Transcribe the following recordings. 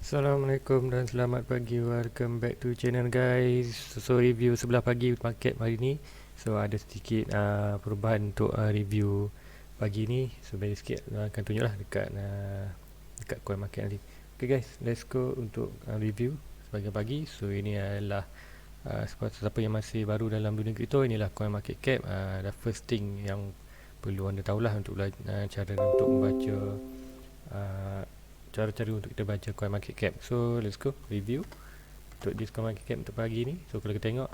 Assalamualaikum dan selamat pagi. Welcome back to channel guys. So review sebelah pagi market hari ni. So ada sedikit perubahan untuk review pagi ni. So bagi sikit akan tunjuklah dekat coin market nanti. Okay guys, let's go untuk review sebagai pagi. So ini adalah siapa yang masih baru dalam dunia kripto, inilah coin market cap. The first thing yang perlu anda tahulah untuk cara untuk membaca uh, cara-cara untuk kita baca coin market cap. So let's go review untuk this coin market cap untuk pagi ni. So kalau kita tengok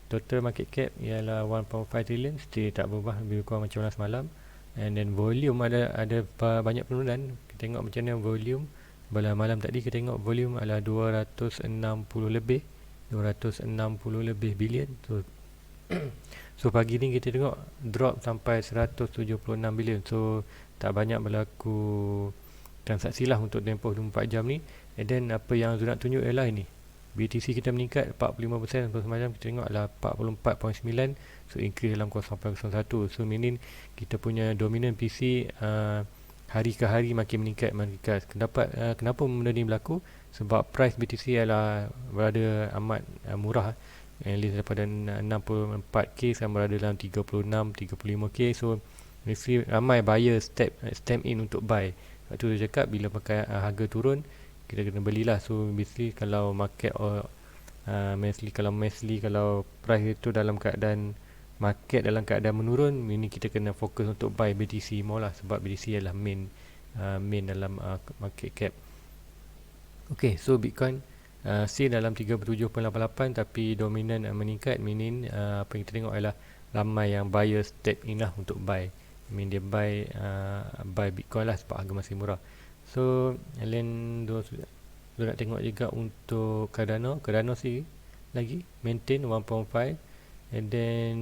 total market cap ialah 1.5 trillion, still tak berubah, lebih kurang macam mana semalam. And then volume ada banyak penurunan. Kita tengok macam mana volume malam tadi. Kita tengok volume adalah 260 lebih bilion. So pagi ni kita tengok drop sampai 176 bilion. So tak banyak berlaku transaksi lah untuk tempoh 24 jam ni. And then apa yang Zul nak tunjuk ialah ini, BTC kita meningkat 45% untuk semalam. Kita tengok adalah 44.9. So increase dalam 0.01. So meaning kita punya dominant PC hari ke hari makin meningkat. Kenapa benda ni berlaku? Sebab price BTC adalah berada amat murah, at least daripada 64k sekarang berada dalam 35k. So mesti ramai buyer step in untuk buy. Sebab tu saya cakap bila pakai harga turun, kita kena belilah. So basically kalau market kalau price itu dalam keadaan dalam keadaan menurun, ini kita kena fokus untuk buy BTC more lah, sebab BTC adalah main dalam market cap. Okay, so Bitcoin still dalam 37.88 tapi dominan meningkat, meaning apa yang kita tengok adalah ramai yang buyer step in lah untuk buy. Dia buy Bitcoin lah sebab harga masih murah. So and then nak tengok juga untuk Cardano sih lagi maintain 1.5. And then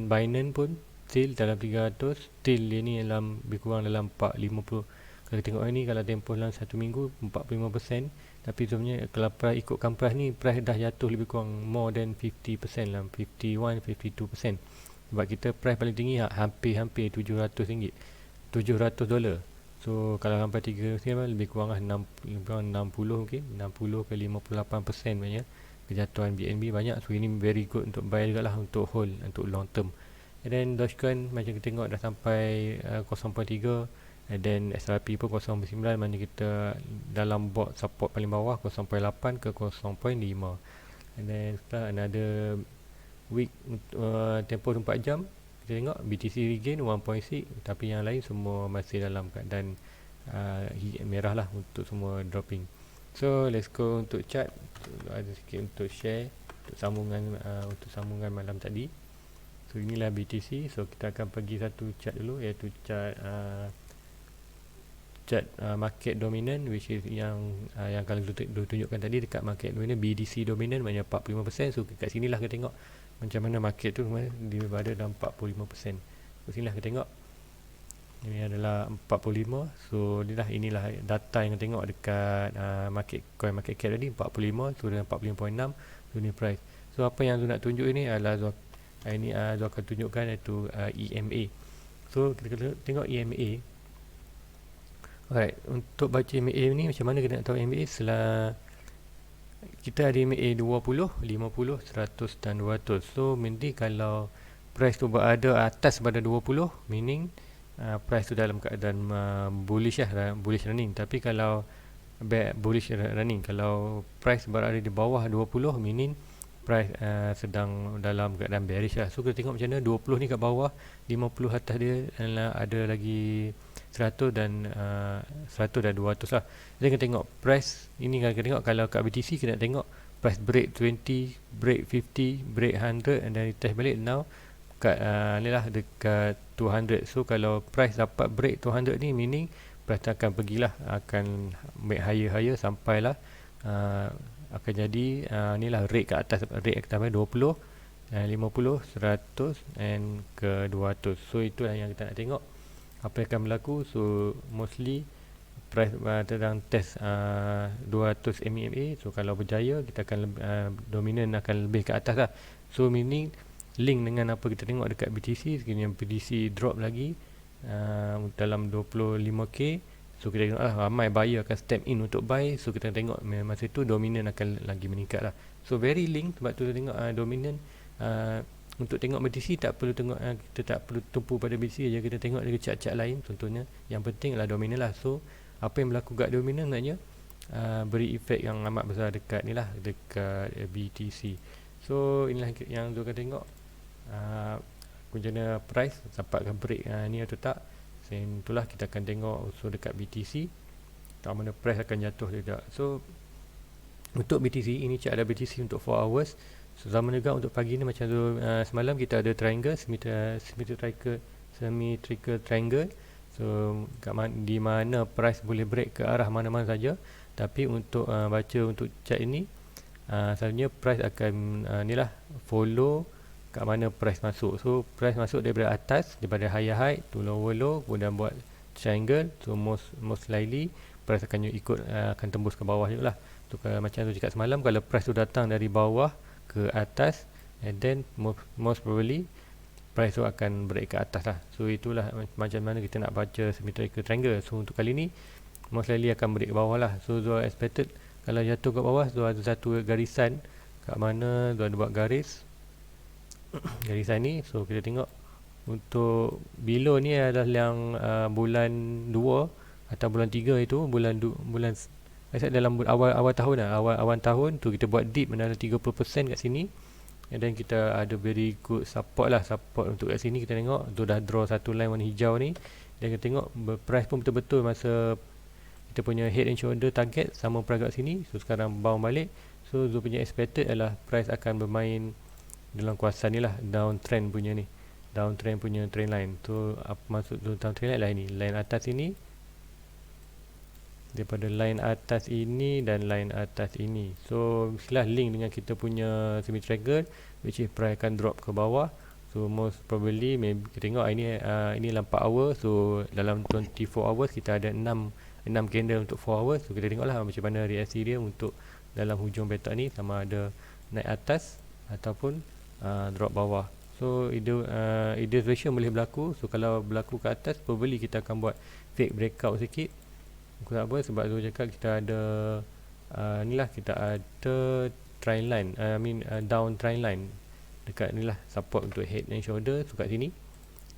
Binance pun still dalam 300, still dia ni dalam lebih kurang dalam 450. Kalau tengok ni, kalau tempoh dalam 1 minggu 45%, tapi sebenarnya kalau price ikutkan price ni, price dah jatuh lebih kurang more than 50% lah, 51-52%. Sebab kita price paling tinggi hampir $700, $700. So kalau sampai 3 lebih kurang lah 60 mungkin 60 ke 58% banyak kejatuhan BNB banyak. So ini very good untuk buy juga lah, untuk hold untuk long term. And then Dogecoin macam kita tengok dah sampai 0.3. And then SRP pun 0.9, mana kita dalam board support paling bawah 0.8 ke 0.5. And then setelah another week tempoh 24 jam, kita tengok BTC regain 1.6, tapi yang lain semua masih dalam keadaan merah lah, untuk semua dropping. So let's go untuk chart. Ada sikit untuk share untuk sambungan malam tadi. So inilah BTC. So kita akan pergi satu chart dulu, iaitu chart market dominant, which is yang kalau tunjukkan tadi dekat market dominant, BDC dominant banyak 45%. So kat sinilah kita tengok macam mana market tu dia berada dalam 45%. So sinilah kita tengok ini adalah 45. So inilah data yang kita tengok dekat coin market cap tadi 45. So dalam 45.6. So ni price. So apa yang tu nak tunjuk ini adalah ini akan tunjukkan iaitu EMA. So kita tengok EMA. Alright, untuk baca EMA ni macam mana kita nak tahu EMA? Setelah kita ada EMA 20, 50, 100 dan 200. So meaning kalau price tu berada atas pada 20, meaning price tu dalam keadaan bullish running. Tapi kalau bullish running, kalau price berada di bawah 20, meaning price sedang dalam keadaan bearish lah. So kita tengok macam mana 20 ni kat bawah, 50 atas dia, ada lagi 100 dan 200 lah. Jadi kita tengok price ini, kalau kita tengok kalau kat BTC kita nak tengok price break 20, break 50, break 100, and then retest balik. Now kat ni lah dekat 200. So kalau price dapat break 200 ni, meaning price akan pergilah, akan make higher sampailah akan jadi ni lah rate kat atas, rate kita 20, 50, 100 and ke 200. So itu yang kita nak tengok apa yang akan berlaku. So mostly price sedang test 200 MA. So kalau berjaya, kita akan dominan akan lebih ke atas lah. So meaning link dengan apa kita tengok dekat BTC. Sekiranya BTC drop lagi dalam 25k, So kita tengok lah, ramai buyer akan step in untuk buy. So kita tengok masa tu dominant akan lagi meningkat lah. So very link, sebab tu kita tengok dominant. Untuk tengok BTC tak perlu tengok, kita tak perlu tumpu pada BTC je, kita tengok dari chart-chart lain. Contohnya yang penting adalah dominant lah. So apa yang berlaku kat dominant maknanya beri efek yang amat besar dekat ni lah, dekat BTC. So inilah yang Zul akan tengok macam mana price dapat break ni atau tak. Selain itulah kita akan tengok also dekat BTC tak mana price akan jatuh tidak. So untuk BTC, ini chart ada BTC untuk 4 hours. So sama juga untuk pagi ni macam tu, semalam kita ada triangle, symmetrical triangle. So di mana price boleh break ke arah mana-mana saja. Tapi untuk baca untuk chart ini, selalunya price akan ni lah follow kat mana price masuk. So price masuk daripada atas, daripada higher high to lower low, kemudian buat triangle. So most likely price akan ikut akan tembus ke bawah juga lah. So macam tu cakap semalam, kalau price tu datang dari bawah ke atas, and then most probably price tu akan break ke atas lah. So itulah macam mana kita nak baca symmetrical triangle. So untuk kali ni most likely akan break ke bawah lah. So Zul expected kalau jatuh ke bawah, Zul ada satu garisan kat mana Zul ada buat garis garisan ni. So kita tengok untuk below ni adalah yang bulan 2 atau bulan 3, itu bulan dalam awal tahun lah, awal tahun tu kita buat dip dalam 30% kat sini. And then kita ada very good support lah, support untuk kat sini. Kita tengok tu dah draw satu line warna hijau ni. Dan kita tengok price pun betul-betul masa kita punya head and shoulder target sama price kat sini. So sekarang bounce balik. So Zul punya expected adalah price akan bermain dalam kuasa ni lah, downtrend punya ni, downtrend punya trend line. So apa maksud downtrend line lah, ini line atas ini, daripada line atas ini dan line atas ini. So mestilah link dengan kita punya symmetrical, which is price akan drop ke bawah. So most probably maybe kita tengok ini dalam 4 hours. So dalam 24 hours kita ada 6 candle untuk 4 hours. So kita tengoklah macam mana reaksi dia untuk dalam hujung pattern ni, sama ada naik atas ataupun drop bawah. So either version boleh berlaku. So kalau berlaku ke atas, probably kita akan buat fake breakout sikit. Kenapa? Sebab tu cakap kita ada ni lah, kita ada trend line, down trend line dekat ni lah, support untuk head and shoulder. So kat sini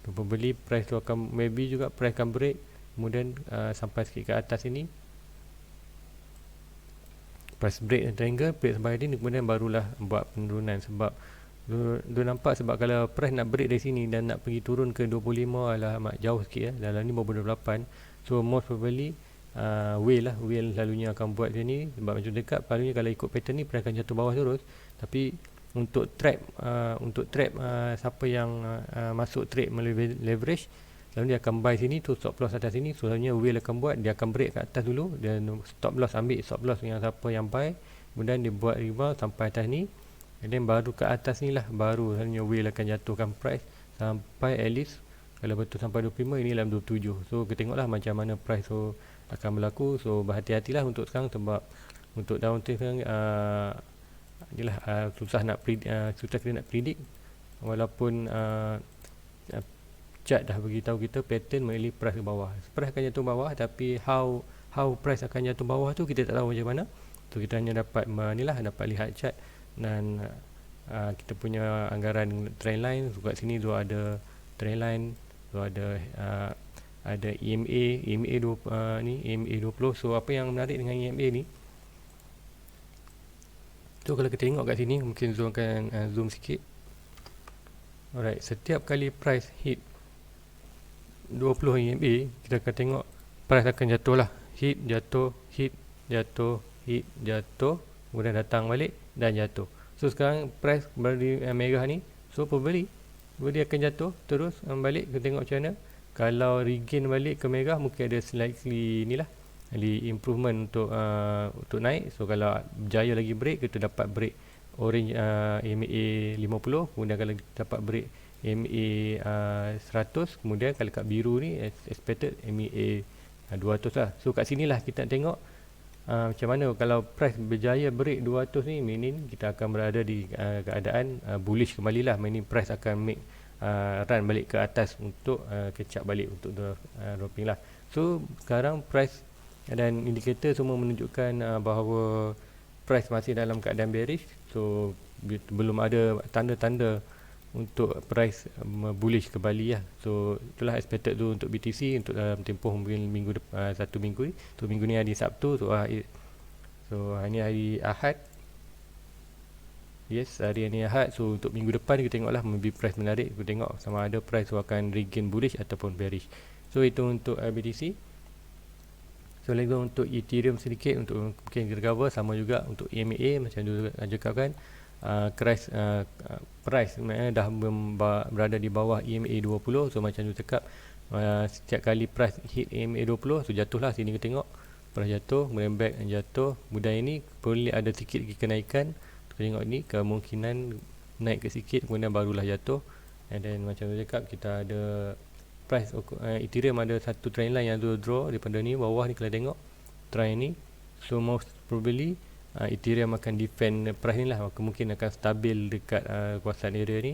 so, probably price tu akan, maybe juga price akan break, kemudian sampai sikit ke atas ini, price break triangle, break sampai ni, kemudian barulah buat penurunan. Sebab dia nampak, sebab kalau price nak break dari sini dan nak pergi turun ke 25 adalah amat jauh sikit ya. Dalam ni baru 28. So most probably whale lalunya akan buat macam ni. Sebab macam dekat palunya kalau ikut pattern ni price akan jatuh bawah terus. Tapi untuk trap siapa yang masuk trade melalui leverage, lalu dia akan buy sini tu, stop loss atas sini. So sebenarnya whale akan buat, dia akan break kat atas dulu, dan stop loss, ambil stop loss yang siapa yang buy, kemudian dia buat rebound sampai atas ni. And then baru ke atas ni lah, baru sebenarnya whale akan jatuhkan price sampai at least kalau betul sampai 25, ini dalam 27. So kita tengoklah macam mana price tu akan berlaku. So berhati-hatilah untuk sekarang, sebab untuk downtrend sekarang susah kita nak predict. Walaupun chart dah beritahu kita pattern mengenai price ke bawah, price akan jatuh bawah, tapi how price akan jatuh bawah tu kita tak tahu macam mana. So kita hanya dapat dapat lihat chart dan kita punya anggaran trend line. So kat sini tu ada trend line, tu ada EMA 20. So apa yang menarik dengan EMA ni, so kalau kita tengok kat sini, mungkin Zoom akan zoom sikit. Alright, setiap kali price hit 20 EMA, kita akan tengok price akan jatuh lah, hit, jatuh, hit, jatuh, hit, jatuh, kemudian datang balik dan jatuh. So sekarang price berada di merah ni, so probably dia akan jatuh terus balik. Kita tengok macam mana. Kalau regain balik ke merah, mungkin ada slightly improvement untuk naik. So kalau berjaya lagi break, kita dapat break orange EMA 50, kemudian kalau dapat break EMA 100, kemudian kalau kat biru ni expected EMA 200 lah. So kat sinilah kita nak tengok macam mana kalau price berjaya break 200 ni, meaning kita akan berada di keadaan bullish kembali lah, meaning price akan make run balik ke atas untuk catch up balik untuk dropping lah. So sekarang price dan indikator semua menunjukkan bahawa price masih dalam keadaan bearish. So belum ada tanda-tanda untuk price bullish kembali lah. So itulah expected tu untuk BTC untuk dalam tempoh mungkin satu minggu ni. So minggu ni hari Sabtu. So hari ni hari Ahad. Yes, hari ni Ahad. So untuk minggu depan kita tengoklah maybe price menarik. Kita tengok sama ada price tu akan regain bullish ataupun bearish. So itu untuk BTC. So let's go untuk Ethereum sedikit untuk mungkin kita cover. Sama juga untuk EMA macam dulu cakapkan. Price dah berada di bawah EMA 20. So macam tu cakap, setiap kali price hit EMA 20, so jatuhlah. Sini kita tengok price jatuh, kemudian back dan jatuh. Kemudian ini boleh ada sikit kenaikan. Kita tengok ni kemungkinan naik ke sikit, kemudian barulah jatuh. And then macam tu cakap, kita ada price Ethereum ada satu trend line yang tu draw daripada ni bawah ni. Kalau tengok trend ni, so most probably Ethereum akan defend price ni lah, mungkin akan stabil dekat kawasan area ni.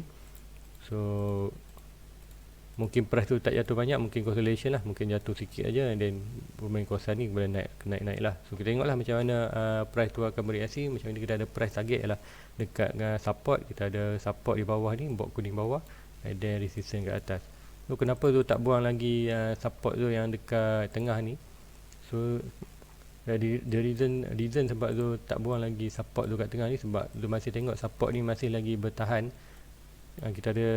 So mungkin price tu tak jatuh banyak, mungkin consolidation lah, mungkin jatuh sikit aja, and then bermain kawasan ni boleh naik lah. So kita tengok lah macam mana price tu akan bereaksi. Macam ni kita ada price target lah dekat support. Kita ada support di bawah ni, box kuning bawah, and then resistance kat atas. So kenapa tu tak buang lagi support tu yang dekat tengah ni? So the reason sebab tu tak buang lagi support tu kat tengah ni, sebab tu masih tengok support ni masih lagi bertahan. Kita ada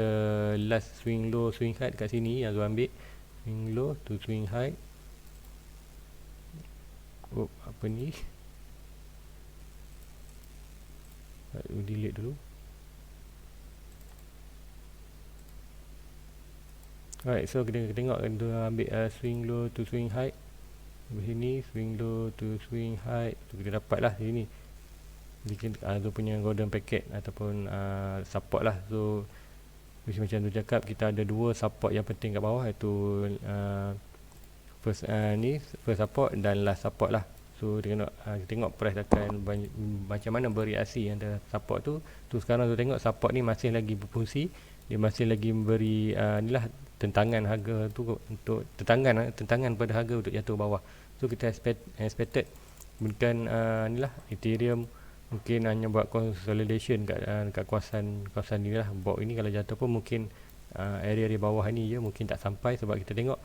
last swing low, swing high kat sini yang tu ambil. Swing low to swing high. Oh, apa ni? Delete dulu. Alright, so kita tengok tu ambil swing low to swing high. Di sini swing low to swing high. So kita dapat lah sini. Tu punya golden packet ataupun support lah. So macam tu cakap, kita ada dua support yang penting kat bawah, iaitu first support dan last support lah. So kita tengok price akan macam mana bereaksi antara support tu. Sekarang tu tengok support ni masih lagi berfungsi. Dia masih lagi memberi inilah tentangan harga tu, untuk tentangan pada harga untuk jatuh bawah. So kita expected mungkin inilah Ethereum mungkin hanya buat consolidation kat kawasan ni lah. Box ini kalau jatuh pun mungkin area di bawah ni je, mungkin tak sampai. Sebab kita tengok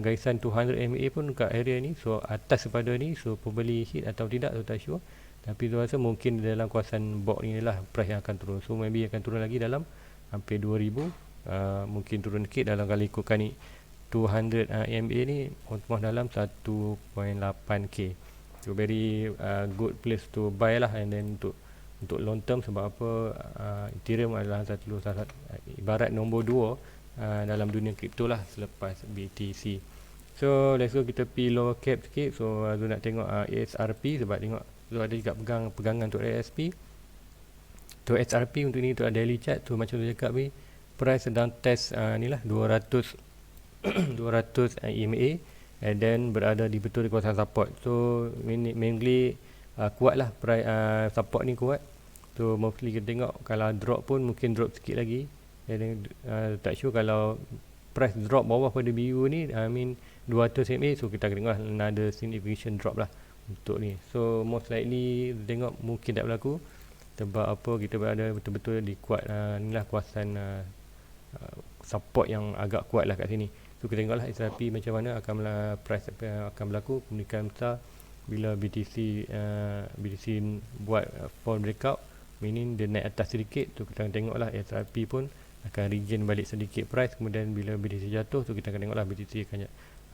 garisan 200 MA pun kat area ni, so atas daripada ni, so probably hit atau tidak tu tak sure. Tapi tu rasa mungkin dalam kawasan box ni lah price yang akan turun. So maybe akan turun lagi dalam hampir 2000, mungkin turun sikit dalam kalau ikutkan ni 200 MA ni almost dalam 1.8k. So very good place to buy lah. And then untuk long term, sebab apa, Ethereum adalah satu ibarat nombor 2 dalam dunia kripto lah selepas BTC. So let's go, kita pergi lower cap sikit. So tu nak tengok ASRP, sebab tengok tu ada juga pegangan untuk ASP. Untuk XRP untuk ni, untuk daily chart tu macam tu cakap ni, price sedang test ni lah 200 EMA, and then berada di betul di kawasan support. So mainly kuat lah price, support ni kuat. So mostly kita tengok kalau drop pun mungkin drop sikit lagi, and then tak sure kalau price drop bawah pada BU ni, 200 MA, so kita tengok ada significant drop lah untuk ni. So most likely tengok mungkin tak berlaku. Sebab apa, kita berada betul-betul di inilah kawasan support yang agak kuat lah kat sini. So kita tengoklah XRP macam mana price akan berlaku. Kemungkinan besar bila BTC buat fall breakout, meaning dia naik atas sedikit, so kita akan tengoklah XRP pun akan regain balik sedikit price. Kemudian bila BTC jatuh, so kita akan tengoklah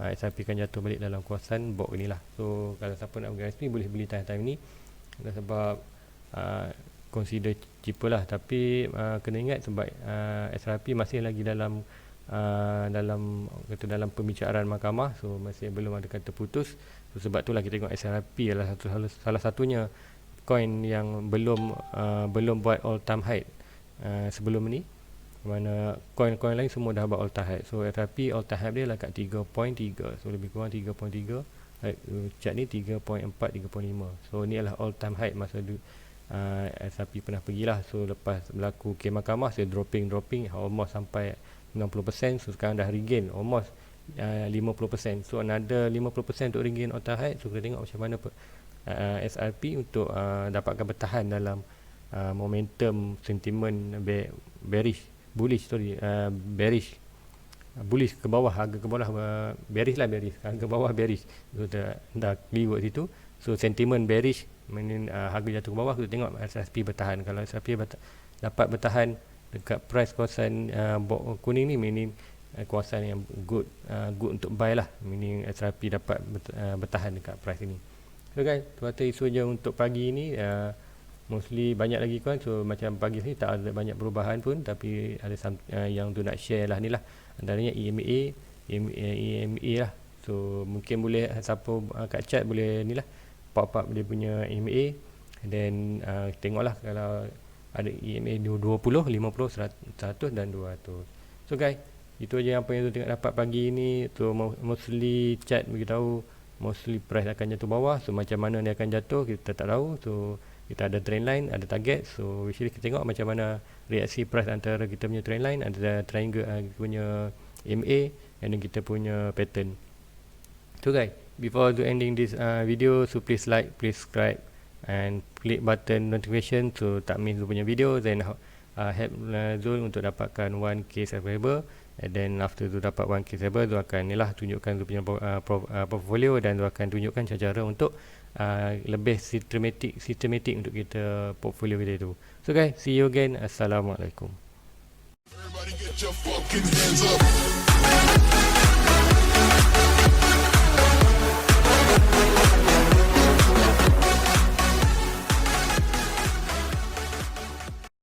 XRP akan jatuh balik dalam kawasan box inilah. So kalau siapa nak beli XRP boleh beli time ni, sebab consider cheaper lah. Tapi kena ingat sebab XRP masih lagi dalam pembicaraan mahkamah, so masih belum ada kata putus. So sebab itulah kita tengok XRP adalah salah satunya coin yang belum buat all time high sebelum ni, mana coin-coin lain semua dah buat all time high. So XRP all time high dia lah kat 3.3, so lebih kurang 3.3. Chart ni 3.4, 3.5. So ni adalah all time high masa XRP pernah pergilah. So lepas berlaku kes mahkamah, saya dropping almost sampai 90%. So sekarang dah regain almost 50%. So another 50% untuk ringgit all time high. So kita tengok macam mana SRP untuk dapatkan bertahan dalam momentum sentimen bearish bullish ke bawah, harga ke bawah, bearish harga bawah bearish. So dah keliru kat situ. So sentimen bearish, harga jatuh ke bawah, kita tengok SRP bertahan. Kalau SRP dapat bertahan dekat price kawasan kuning ni, meaning kawasan yang good untuk buy lah, meaning SRP dapat bertahan dekat price ini. So guys, tu kata isu je untuk pagi ni. Mostly banyak lagi kan. So macam pagi ni tak ada banyak perubahan pun, tapi ada yang tu nak share lah ni lah. Antaranya EMA lah. So mungkin boleh siapa kat chat boleh ni lah pop up dia punya EMA, and then tengoklah kalau ada EMA 20, 50, 100 dan 200. So guys, itu aja apa yang tu tengok dapat pagi ni. So mostly chat beritahu mostly price akan jatuh bawah. So macam mana dia akan jatuh kita tak tahu. So kita ada trend line, ada target. So usually kita tengok macam mana reaksi price antara kita punya trend line, ada triangle punya EMA, and then kita punya pattern. So guys, before to ending this video, so please like, please subscribe and click button notification so tak miss punya video. Then help Zul untuk dapatkan 1k subscriber, and then after tu dapat 1k subscriber, tu akan ni lah tunjukkan tu punya portfolio, dan tu akan tunjukkan cara-cara untuk lebih sistematik untuk kita portfolio kita itu. So guys, see you again. Assalamualaikum. Everybody get your fucking hands up.